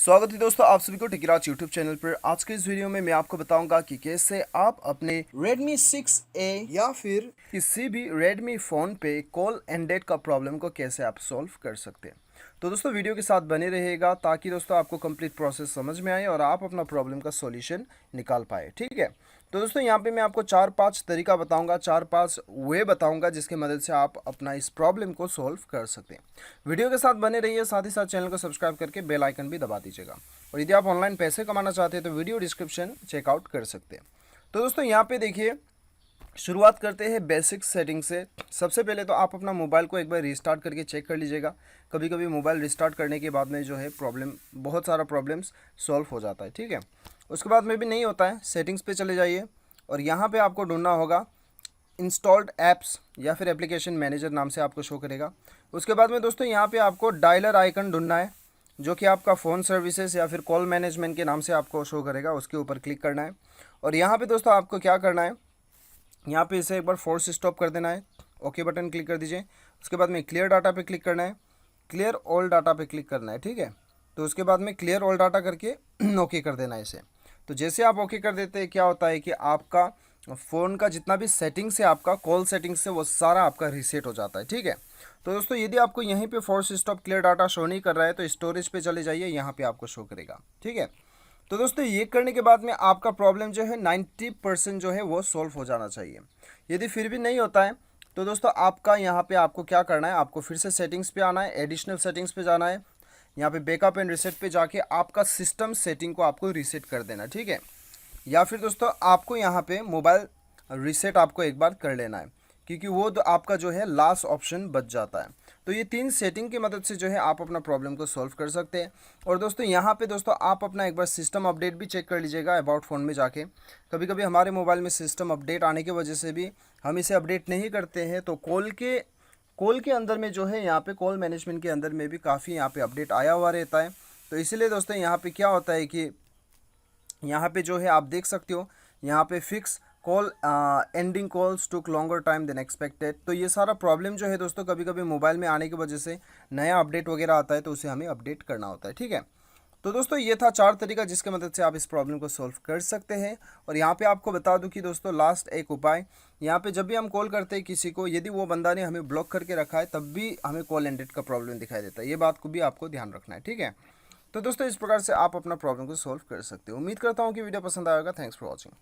स्वागत है दोस्तों आप सभी को टेकिराज यूट्यूब चैनल पर। आज के इस वीडियो में मैं आपको बताऊंगा कि कैसे आप अपने Redmi 6A या फिर किसी भी Redmi फ़ोन पे कॉल एंड डेट का प्रॉब्लम को कैसे आप सॉल्व कर सकते हैं। तो दोस्तों वीडियो के साथ बने रहिएगा ताकि दोस्तों आपको कंप्लीट प्रोसेस समझ में आए और आप अपना प्रॉब्लम का सॉल्यूशन निकाल पाए। ठीक है, तो दोस्तों यहाँ पे मैं आपको 4-5 तरीका बताऊंगा, 4-5 वे बताऊंगा जिसकी मदद से आप अपना इस प्रॉब्लम को सॉल्व कर सकते हैं। वीडियो के साथ बने रहिए, साथ ही साथ चैनल को सब्सक्राइब करके बेल आइकन भी दबा दीजिएगा। और यदि आप ऑनलाइन पैसे कमाना चाहते हैं तो वीडियो डिस्क्रिप्शन चेकआउट कर सकते हैं। तो दोस्तों यहाँ पे देखिए, शुरुआत करते हैं बेसिक सेटिंग से। सबसे पहले तो आप अपना मोबाइल को एक बार रिस्टार्ट करके चेक कर लीजिएगा। कभी कभी मोबाइल रिस्टार्ट करने के बाद में जो है बहुत सारा प्रॉब्लम्स सॉल्व हो जाता है। ठीक है, उसके बाद में भी नहीं होता है, सेटिंग्स पे चले जाइए और यहाँ पे आपको ढूंढना होगा इंस्टॉल्ड ऐप्स या फिर एप्लीकेशन मैनेजर नाम से आपको शो करेगा। उसके बाद में दोस्तों यहाँ पे आपको डायलर आइकन ढूंढना है जो कि आपका फ़ोन सर्विसेज या फिर कॉल मैनेजमेंट के नाम से आपको शो करेगा। उसके ऊपर क्लिक करना है और यहाँ पे दोस्तों आपको क्या करना है, यहाँ पे इसे एक बार फोर्स स्टॉप कर देना है। ओके बटन क्लिक कर दीजिए। उसके बाद में क्लियर डाटा पे क्लिक करना है, क्लियर ऑल डाटा पे क्लिक करना है। ठीक है, तो उसके बाद में क्लियर ऑल डाटा करके ओके कर देना है इसे। तो जैसे आप ओके कर देते हैं क्या होता है कि आपका फ़ोन का जितना भी सेटिंग्स है, आपका कॉल सेटिंग्स से वो सारा आपका रीसेट हो जाता है। ठीक है, तो दोस्तों यदि आपको यहीं पे force stop clear data show नहीं कर रहा है तो स्टोरेज पे चले जाइए, यहाँ पे आपको शो करेगा। ठीक है, तो दोस्तों ये करने के बाद में आपका प्रॉब्लम जो है 90% जो है वो सॉल्व हो जाना चाहिए। यदि फिर भी नहीं होता है तो दोस्तों आपका यहाँ पे आपको क्या करना है, आपको फिर से सेटिंग्स पे आना है, एडिशनल सेटिंग्स पे जाना है। यहाँ पे बैकअप एंड रीसेट पे जाके आपका सिस्टम सेटिंग को आपको रीसेट कर देना। ठीक है, या फिर दोस्तों आपको यहाँ पे मोबाइल रीसेट आपको एक बार कर लेना है क्योंकि वो तो आपका जो है लास्ट ऑप्शन बच जाता है। तो ये 3 सेटिंग की मदद से जो है आप अपना प्रॉब्लम को सॉल्व कर सकते हैं। और दोस्तों यहाँ पे दोस्तों आप अपना एक बार सिस्टम अपडेट भी चेक कर लीजिएगा अबाउट फ़ोन में जाके। कभी कभी हमारे मोबाइल में सिस्टम अपडेट आने की वजह से भी हम इसे अपडेट नहीं करते हैं, तो कॉल के अंदर में जो है यहाँ पे कॉल मैनेजमेंट के अंदर में भी काफ़ी यहाँ पे अपडेट आया हुआ रहता है। तो इसीलिए दोस्तों यहाँ पे क्या होता है कि यहाँ पे जो है आप देख सकते हो, यहाँ पे फिक्स कॉल एंडिंग कॉल्स टुक लॉन्गर टाइम देन एक्सपेक्टेड। तो ये सारा प्रॉब्लम जो है दोस्तों कभी कभी मोबाइल में आने की वजह से नया अपडेट वगैरह आता है तो उसे हमें अपडेट करना होता है। ठीक है, तो दोस्तों ये था 4 तरीका जिसके मदद से आप इस प्रॉब्लम को सॉल्व कर सकते हैं। और यहाँ पे आपको बता दूं कि दोस्तों लास्ट एक उपाय, यहाँ पे जब भी हम कॉल करते हैं किसी को, यदि वो बंदा ने हमें ब्लॉक करके रखा है तब भी हमें कॉल एंडेड का प्रॉब्लम दिखाई देता है। ये बात को भी आपको ध्यान रखना है। ठीक है, तो दोस्तों इस प्रकार से आप अपना प्रॉब्लम को सॉल्व कर सकते हो। उम्मीद करता हूँ कि वीडियो पसंद आएगा। Thanks for watching.